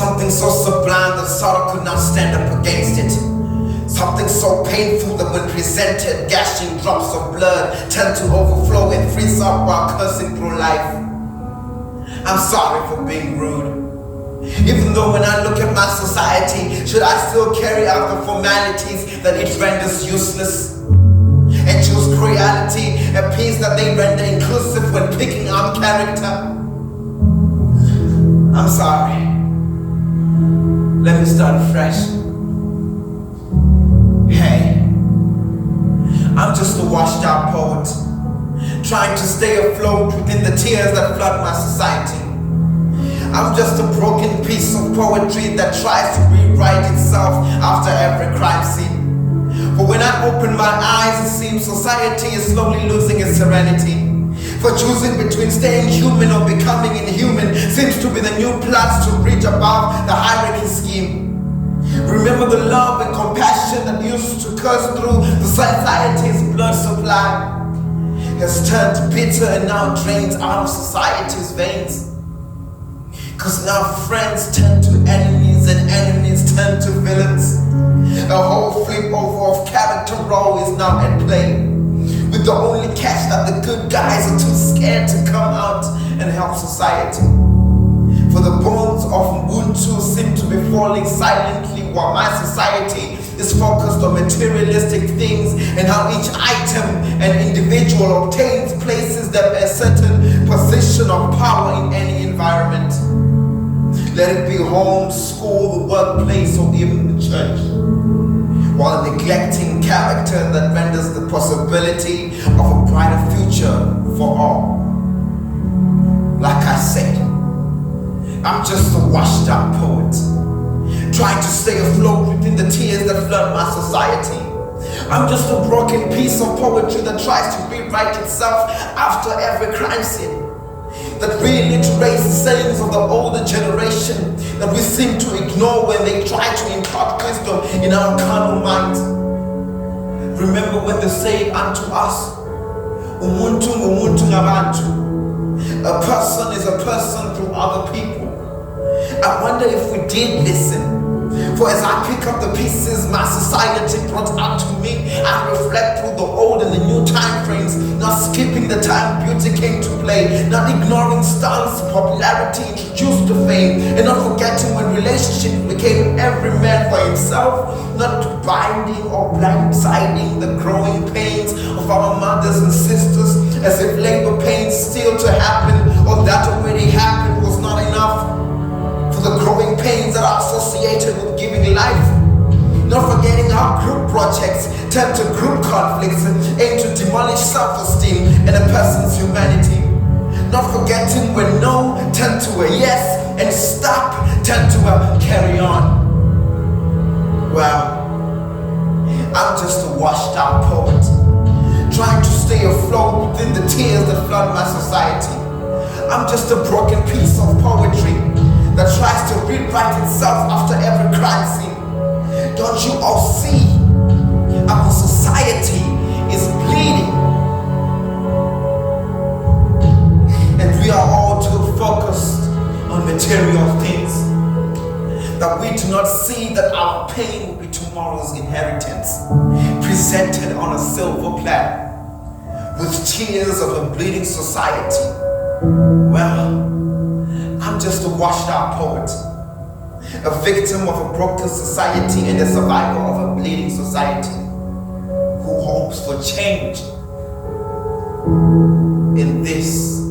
Something so sublime that sorrow could not stand up against it. Something so painful that when presented, gashing drops of blood tend to overflow and freeze up while cursing through life. I'm sorry for being rude. Even though when I look at my society, should I still carry out the formalities that it renders useless? And choose cruelty, a piece that they render inclusive when picking out character? I'm sorry. Let me start fresh. Hey, I'm just a washed out poet, trying to stay afloat within the tears that flood my society. I'm just a broken piece of poetry that tries to rewrite itself after every crime scene. For when I open my eyes, it seems society is slowly losing its serenity. For choosing between staying human or becoming inhuman seems to be the new plot to reach above the hierarchy scheme. Remember the love and compassion that used to curse through the society's blood supply has turned bitter and now drains out of society's veins. Cause now friends turn to enemies and enemies turn to villains. A whole flip over of character role is now at play, with the only catch that the good guys are too scared to come out and help society. For the bones of Ubuntu seem to be falling silently while my society is focused on materialistic things and how each item and individual obtains places them a certain position of power in any environment. Let it be home, school, the workplace, or even the church, while neglecting character that renders the possibility of a brighter future for all. Like I said, I'm just a washed out poet, trying to stay afloat within the tears that flood my society. I'm just a broken piece of poetry that tries to rewrite itself after every crime scene, that reiterates the sayings of the older generation that we seem to ignore when they try to impart wisdom in our carnal minds. Remember when they say unto us, Umuntu ngumuntu ngabantu. A person is a person through other people. I wonder if we did listen. For as I pick up the pieces my society brought out to me, I reflect through the old and the new time frames, not skipping the time beauty came to play, not ignoring stunts, popularity introduced to fame, and not forgetting when relationship became every man for himself, not binding or blindsiding the growing pains of our mothers and sisters, as if labor pains still to happen or that already happened was not enough. The growing pains that are associated with giving life. Not forgetting how group projects turn to group conflicts and aim to demolish self-esteem and a person's humanity. Not forgetting when no turned to a yes and stop turned to a carry on. Well, I'm just a washed out poet, trying to stay afloat within the tears that flood my society. I'm just a broken piece of poetry that tries to rewrite itself after every crime scene. Don't you all see? Our society is bleeding, and we are all too focused on material things that we do not see that our pain will be tomorrow's inheritance, presented on a silver platter with tears of a bleeding society. Well, I'm just a washed out poet, a victim of a broken society and a survivor of a bleeding society who hopes for change in this